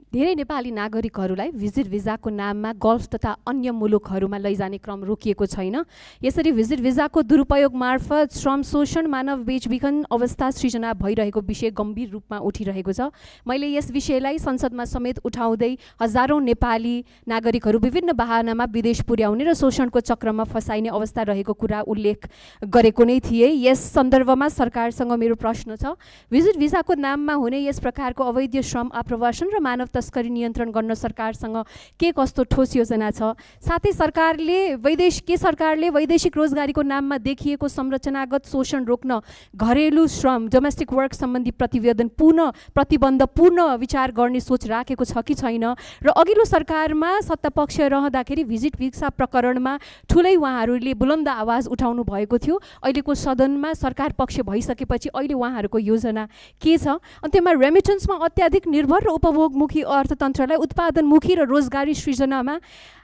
धेरै नेपाली नागरिकहरूलाई भिजिट भिजाको नाममा गल्फ तथा अन्य मुलुकहरूमा लैजाने क्रम रोकिएको छैन। यसरी भिजिट भिजाको दुरुपयोग मार्फत श्रम शोषण, मानव बेचबिखन अवस्था सृजना भइरहेको विषय गम्भीर रूपमा उठिरहेको छ। मैले यस विषयलाई संसदमा समेत उठाउँदै हजारौँ नेपाली नागरिकहरू विभिन्न बहानामा विदेश पुर्याउने र शोषणको चक्रमा फसाइने अवस्था रहेको कुरा उल्लेख गरेको नै थिए। यस सन्दर्भमा सरकारसँग मेरो प्रश्न छ, भिजिट भिजाको नाममा हुने यस प्रकारको अवैध श्रम आप्रवासन र मानव तस्करी नियन्त्रण गर्न सरकारसँग के कस्तो ठोस योजना छ? साथै सरकारले वैदेशिक रोजगारीको नाममा देखिएको संरचनागत शोषण रोक्न घरेलु श्रम डोमेस्टिक वर्क सम्बन्धी प्रतिबन्ध पूर्ण विचार गर्ने सोच राखेको छ कि छैन? र अघिल्लो सरकारमा सत्तापक्ष रहँदाखेरि भिजिट भिसा प्रकरणमा ठुलै उहाँहरूले बुलन्द आवाज उठाउनु भएको थियो। अहिलेको सदनमा सरकार पक्ष भइसकेपछि अहिले उहाँहरूको योजना के छ? अनि त्यसमा रेमिटेन्समा अत्याधिक निर्भर र उपभोगमुखी अर्थतन्त्रलाई उत्पादनमुखी र रोजगारी सृजनामा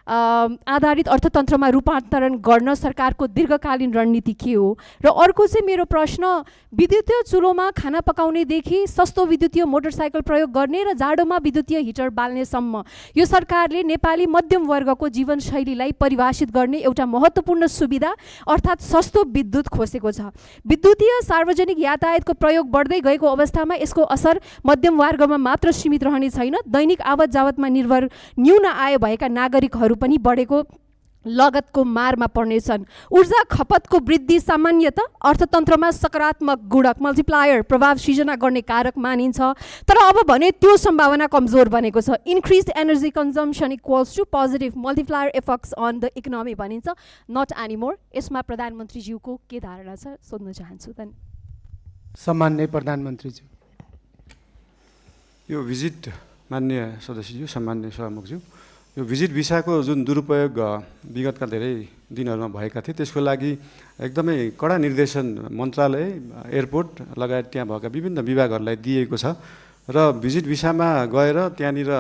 आधारित अर्थतन्त्रमा रूपान्तरण गर्न सरकारको दीर्घकालीन रणनीति के हो? र अर्को चाहिँ मेरो प्रश्न, विद्युतीय चुलोमा खाना पकाउनेदेखि सस्तो विद्युतीय मोटरसाइकल प्रयोग गर्ने र जाडोमा विद्युतीय हिटर बाल्नेसम्म यो सरकारले नेपाली मध्यम वर्गको जीवनशैलीलाई परिभाषित गर्ने एउटा महत्त्वपूर्ण सुविधा अर्थात् सस्तो विद्युत खोसेको छ। विद्युतीय सार्वजनिक यातायातको प्रयोग बढ्दै गएको अवस्थामा यसको असर मध्यम वर्गमा मात्र सीमित रहने छैन, दैनिक आवत जावतमा निर्भर न्यून आय भएका नागरिकहरू पनि बढेको लगतको मारमा पर्नेछन्। ऊर्जा खपतको वृद्धि सामान्यत अर्थतन्त्रमा सकारात्मक गुणक मल्टिप्लायर प्रभाव सिर्जना गर्ने कारक मानिन्छ, तर अब भने त्यो सम्भावना कमजोर बनेको छ। Increase energy consumption equals to positive multiplier effects on the economy भनिन्छ, नट एनिमोर। यसमा प्रधानमन्त्रीज्यूको के धारणा छ सोध्न चाहन्छु। सम्माननीय प्रधानमन्त्रीज्यू। यो भिजिट माननीय सदस्यज्यू, सम्माननीय सभामुखज्यू, यो भिजिट भिसाको जुन दुरुपयोग विगतका धेरै दिनहरूमा भएका थिए त्यसको लागि एकदमै कडा निर्देशन मन्त्रालय, एयरपोर्ट लगायत त्यहाँ भएका विभिन्न विभागहरूलाई दिएको छ र भिजिट भिसामा गएर त्यहाँनिर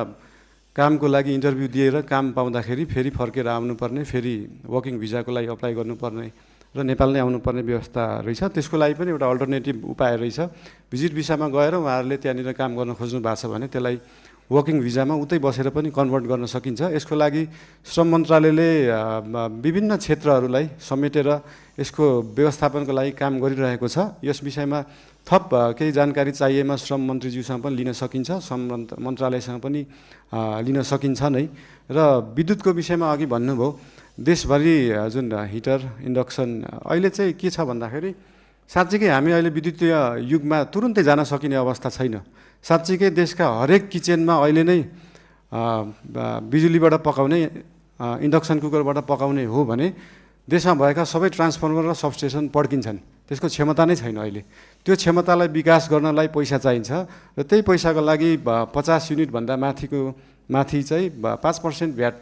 कामको लागि इन्टरभ्यू दिएर काम पाउँदाखेरि फेरि फर्केर आउनुपर्ने, फेरि वर्किङ भिजाको लागि अप्लाई गर्नुपर्ने र नेपाल नै आउनुपर्ने व्यवस्था रहेछ। त्यसको लागि पनि एउटा अल्टरनेटिभ उपाय रहेछ। भिजिट भिसामा गएर उहाँहरूले त्यहाँनिर काम गर्न खोज्नु भएको छ भने त्यसलाई वर्किङ भिजामा उतै बसेर पनि कन्भर्ट गर्न सकिन्छ। यसको लागि श्रम मन्त्रालयले विभिन्न क्षेत्रहरूलाई समेटेर यसको व्यवस्थापनको लागि काम गरिरहेको छ। यस विषयमा थप केही जानकारी चाहिएमा श्रम मन्त्रीज्यूसँग पनि लिन सकिन्छ, श्रम मन्त्रालयसँग पनि लिन सकिन्छ नै। र विद्युतको विषयमा अघि भन्नुभयो, देशभरि जुन हिटर इन्डक्सन अहिले चाहिँ के छ भन्दाखेरि साँच्चीकै हामी अहिले विद्युतीय युगमा तुरुन्तै जान सकिने अवस्था छैन। साँच्चीकै देशका हरेक किचनमा अहिले नै बिजुलीबाट पकाउने, इन्डक्सन कुकरबाट पकाउने हो भने देशमा भएका सबै ट्रान्सफर्मर र सबस्टेसन पड्किन्छन्। त्यसको क्षमता नै छैन अहिले। त्यो क्षमतालाई विकास गर्नलाई पैसा चाहिन्छ र त्यही पैसाको लागि 50 युनिटभन्दा माथि चाहिँ 5% भ्याट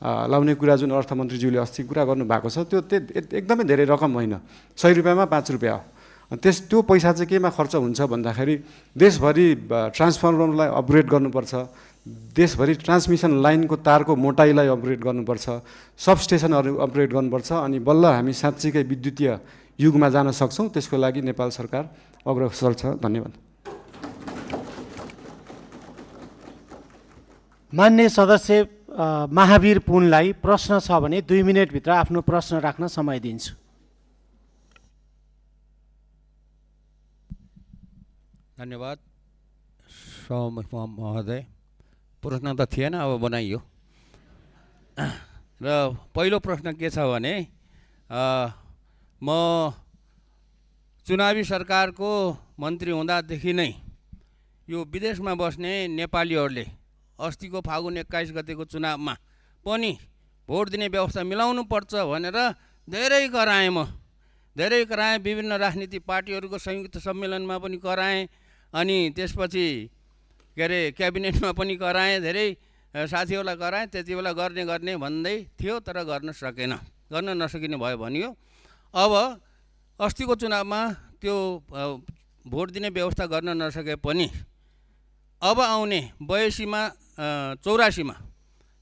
लाउने कुरा जुन अर्थमन्त्रीज्यूले अस्ति कुरा गर्नुभएको छ त्यो एकदमै धेरै रकम होइन, 100 रुपियाँमा 5 रुपियाँ हो। त्यो पैसा चाहिँ केमा खर्च हुन्छ भन्दाखेरि देशभरि ट्रान्सफर्मरलाई अपग्रेड गर्नुपर्छ, देशभरि ट्रान्समिसन लाइनको तारको मोटाइलाई अपग्रेड गर्नुपर्छ, सबस्टेसनहरू अपग्रेड गर्नुपर्छ, अनि बल्ल हामी साँच्चीकै विद्युतीय युगमा जान सक्छौँ। त्यसको लागि नेपाल सरकार अग्रसर छ। धन्यवाद। मान्य सदस्य महावीर पुनलाई प्रश्न छ भने 2 मिनटभित्र आफ्नो प्रश्न राख्न समय दिन्छु। धन्यवाद सभामुख महोदय। प्रश्न त थिएन, अब बनाइयो। र पहिलो प्रश्न के छ भने म चुनावी सरकारको मन्त्री हुँदादेखि नै यो विदेशमा बस्ने नेपालीहरूले अस्तिको फागुन 21 गतेको चुनावमा पनि भोट दिने व्यवस्था मिलाउनु पर्छ भनेर धेरै कराएँ। विभिन्न राजनीतिक पार्टीहरूको संयुक्त सम्मेलनमा पनि कराएँ, अनि त्यसपछि क्याबिनेटमा पनि कराएँ, धेरै साथीहरूलाई कराएँ। त्यति बेला गर्ने भन्दै थियो, तर गर्न नसकिने भयो भनियो। अब अस्तिको चुनावमा त्यो भोट दिने व्यवस्था गर्न नसके पनि अब आउने 84मा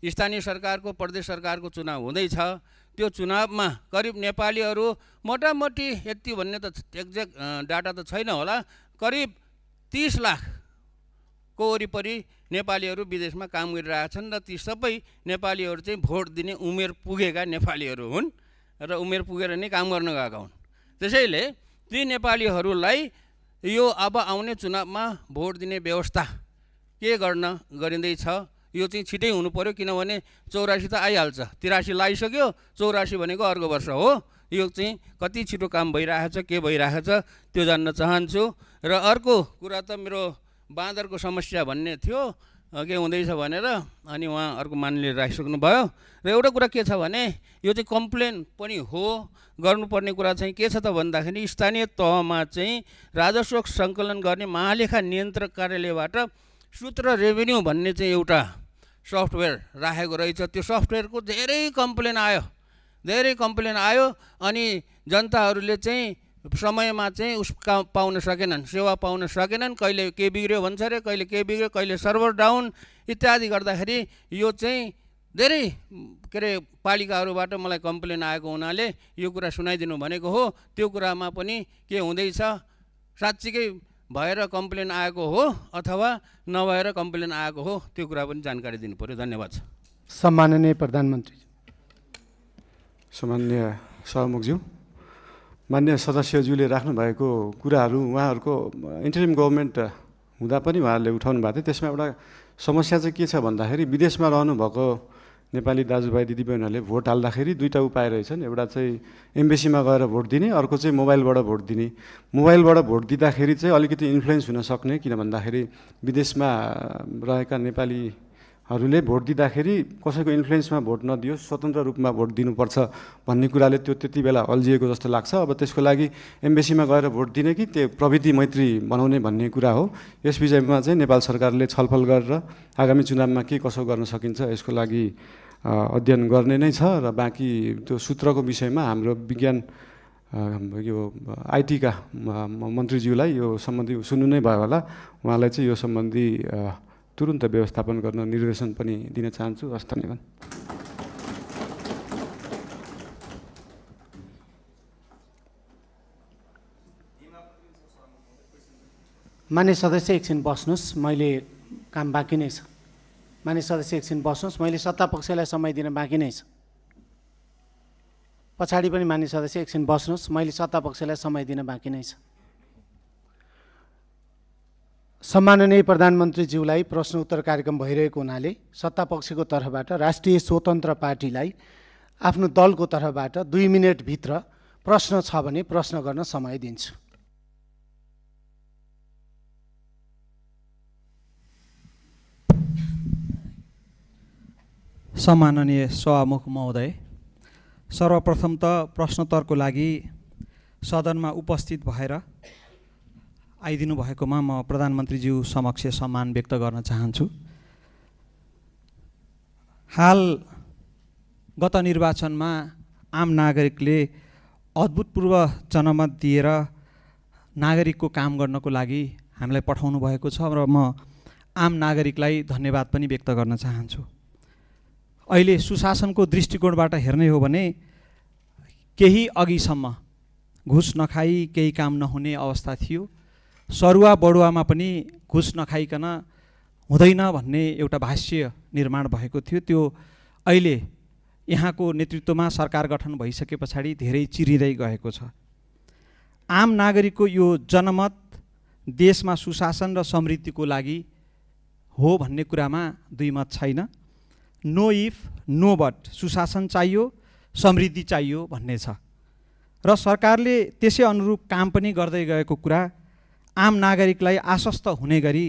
स्थानीय सरकारको, प्रदेश सरकारको चुनाव हुँदैछ। त्यो चुनावमा करिब नेपालीहरू मोटामोटी यति भन्ने त एक्ज्याक्ट डाटा त छैन होला, करिब 30 लाखको वरिपरि नेपालीहरू विदेशमा काम गरिरहेछन् र ती सबै नेपालीहरू चाहिँ भोट दिने उमेर पुगेका नेपालीहरू हुन् र उमेर पुगेर नै काम गर्न गएका हुन्। त्यसैले ती नेपालीहरूलाई यो अब आउने चुनावमा भोट दिने व्यवस्था के गरिँदैछ यो चाहिँ छिटै हुनु पर्यो, किनभने 84 त आइहाल्छ, 83 लागिसक्यो, 84 भनेको अर्को वर्ष हो। यो चाहिँ कति छिटो काम भइरहेछ, के भइरहेछ त्यो जान्न चाहन्छु। र अर्को कुरा त मेरो बाँदरको समस्या भन्ने थियो। के हुँदैछ भनेर अनि उहाँहरूको मान्यले राखिसक्नुभयो। र एउटा कुरा के छ भने यो चाहिँ कम्प्लेन पनि हो। गर्नुपर्ने कुरा चाहिँ के छ त भन्दाखेरि स्थानीय तहमा चाहिँ राजस्व सङ्कलन गर्ने महालेखा नियन्त्रक कार्यालयबाट सूत्र रेभेन्यू भन्ने चाहिँ एउटा सफ्टवेयर राखेको रहेछ। त्यो सफ्टवेयरको धेरै कम्प्लेन आयो अनि जनताहरूले चाहिँ समयमा चाहिँ पाउन सकेनन्, सेवा पाउन सकेनन्। कहिले के बिग्रियो भन्छ अरे, कहिले के बिग्रियो, कहिले सर्भर डाउन इत्यादि गर्दाखेरि यो चाहिँ धेरै के अरे पालिकाहरूबाट मलाई कम्प्लेन आएको हुनाले यो कुरा सुनाइदिनु भनेको हो। त्यो कुरामा पनि के हुँदैछ, साँच्चीकै भएर कम्प्लेन आएको हो अथवा नभएर कम्प्लेन आएको हो, त्यो कुरा पनि जानकारी दिनु पर्यो। धन्यवाद। सम्माननीय प्रधानमन्त्री। सामान्य सभामुखज्यू, मान्य सदस्यज्यूले राख्नुभएको कुराहरू उहाँहरूको इन्टरिम गभर्मेन्ट हुँदा पनि उहाँहरूले उठाउनु भएको थियो। त्यसमा एउटा समस्या चाहिँ के छ भन्दाखेरि विदेशमा रहनुभएको नेपाली दाजुभाइ दिदीबहिनीहरूले भोट हाल्दाखेरि दुईवटा उपाय रहेछन्। एउटा चाहिँ एम्बेसीमा गएर भोट दिने, अर्को चाहिँ मोबाइलबाट भोट दिने। मोबाइलबाट भोट दिँदाखेरि चाहिँ अलिकति इन्फ्लुएन्स हुन सक्ने, किन भन्दाखेरि विदेशमा रहेका नेपालीहरूले भोट दिँदाखेरि कसैको इन्फ्लुएन्समा भोट नदियोस्, स्वतन्त्र रूपमा भोट दिनुपर्छ भन्ने कुराले त्यो त्यति बेला अल्झिएको जस्तो लाग्छ। अब त्यसको लागि एम्बेसीमा गएर भोट दिने कि त्यो प्रविधि मैत्री बनाउने भन्ने कुरा हो। यस विषयमा चाहिँ नेपाल सरकारले छलफल गरेर आगामी चुनावमा के कसो गर्न सकिन्छ यसको लागि अध्ययन गर्ने नै छ। र बाँकी त्यो सूत्रको विषयमा हाम्रो विज्ञान यो आइटीका मन्त्रीज्यूलाई यो सम्बन्धी सुन्नु नै भयो होला। उहाँलाई चाहिँ यो सम्बन्धी तुरुन्त व्यवस्थापन गर्न निर्देशन पनि दिन चाहन्छु। हस्, धन्यवाद। मान्य सदस्य एकछिन बस्नुहोस्, मैले काम बाँकी नै छ। मान्य सदस्य एकछिन बस्नुहोस्, मैले सत्तापक्षलाई समय दिन बाँकी नै छ। पछाडि पनि मान्य सदस्य एकछिन बस्नुहोस्, मैले सत्तापक्षलाई समय दिन बाँकी नै छ। सम्माननीय प्रधानमन्त्रीज्यूलाई प्रश्न उत्तर कार्यक्रम भइरहेको हुनाले सत्तापक्षको तर्फबाट राष्ट्रिय स्वतन्त्र पार्टीलाई आफ्नो दलको तर्फबाट 2 मिनेटभित्र प्रश्न छ भने प्रश्न गर्न समय दिन्छु। सम्माननीय सभामुख महोदय, सर्वप्रथम त प्रश्नोत्तरको लागि सदनमा उपस्थित भएर आइदिनु भएकोमा म प्रधानमन्त्रीज्यू समक्ष सम्मान व्यक्त गर्न चाहन्छु। हाल गत निर्वाचनमा आम नागरिकले अभूतपूर्व जनमत दिएर नागरिकको काम गर्नको लागि हामीलाई पठाउनु भएको छ र म आम नागरिकलाई धन्यवाद पनि व्यक्त गर्न चाहन्छु। अहिले सुशासनको दृष्टिकोणबाट हेर्ने हो भने केही अघिसम्म घुस नखाई केही काम नहुने अवस्था थियो। सरुवा बडुवामा पनि घुस नखाइकन हुँदैन भन्ने एउटा भाष्य निर्माण भएको थियो। त्यो अहिले यहाँको नेतृत्वमा सरकार गठन भइसके पछाडि धेरै चिरिँदै गएको छ। आम नागरिकको यो जनमत देशमा सुशासन र समृद्धिको लागि हो भन्ने कुरामा दुई मत छैन। नो इफ नो बट, सुशासन चाहियो, समृद्धि चाहियो भन्ने छ र सरकारले त्यसै अनुरूप काम पनि गर्दै गएको कुरा आम नागरिकलाई आश्वस्त हुने गरी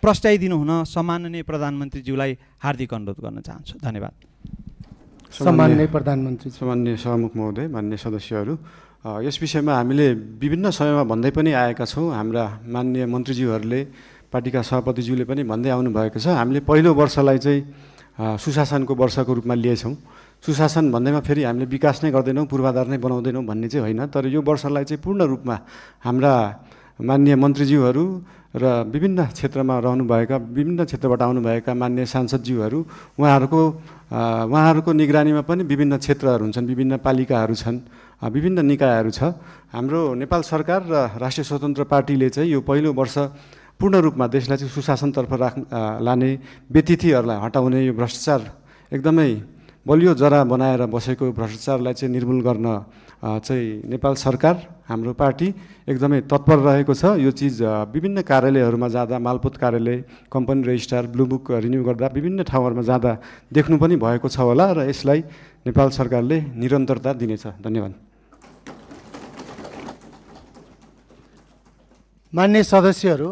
प्रस्ताइदिनु हुन सम्माननीय प्रधानमन्त्रीज्यूलाई हार्दिक अनुरोध गर्न चाहन्छु। धन्यवाद। सम्माननीय प्रधानमन्त्री। सम्माननीय सभामुख महोदय, मान्य सदस्यहरू, यस विषयमा हामीले विभिन्न समयमा भन्दै पनि आएका छौँ। हाम्रा माननीय मन्त्रीज्यूहरूले, पार्टीका सभापतिज्यूले पनि भन्दै आउनुभएको छ। हामीले पहिलो वर्षलाई चाहिँ सुशासनको वर्षको रूपमा लिएछौँ। सुशासन भन्दैमा फेरि हामीले विकास नै गर्दैनौँ, पूर्वाधार नै बनाउँदैनौँ भन्ने चाहिँ होइन। तर यो वर्षलाई चाहिँ पूर्ण रूपमा हाम्रा माननीय मन्त्रीज्यूहरू र विभिन्न क्षेत्रमा रहनुभएका, विभिन्न क्षेत्रबाट आउनुभएका माननीय सांसदज्यूहरू, उहाँहरूको निगरानीमा पनि विभिन्न क्षेत्रहरू हुन्छन्, विभिन्न पालिकाहरू छन्, विभिन्न निकायहरू छ। हाम्रो नेपाल सरकार र राष्ट्रिय स्वतन्त्र पार्टीले चाहिँ यो पहिलो वर्ष पूर्ण रूपमा देशलाई चाहिँ सुशासनतर्फ लाने, व्यतिथिहरूलाई हटाउने, यो भ्रष्टाचार एकदमै बलियो जरा बनाएर बसेको भ्रष्टाचारलाई चाहिँ निर्मूल गर्न चाहिँ नेपाल सरकार, हाम्रो पार्टी एकदमै तत्पर रहेको छ। यो चिज विभिन्न कार्यालयहरूमा जाँदा, मालपोत कार्यालय, company registrar, blue book renew गर्दा विभिन्न ठाउँहरूमा जाँदा देख्नु पनि भएको छ होला र यसलाई नेपाल सरकारले निरन्तरता दिनेछ। धन्यवाद। मान्य सदस्यहरू,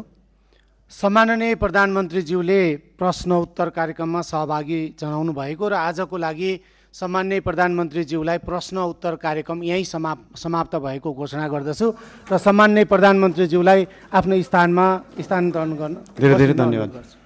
सम्माननीय प्रधानमन्त्रीज्यूले प्रश्न उत्तर कार्यक्रममा सहभागी जनाउनु भएको र आजको लागि सम्माननीय प्रधानमन्त्रीज्यूलाई प्रश्न उत्तर कार्यक्रम यहीँ समाप्त भएको घोषणा गर्दछु र सम्माननीय प्रधानमन्त्रीज्यूलाई आफ्नो स्थानमा स्थानान्तरण गर्न धेरै धेरै धन्यवाद।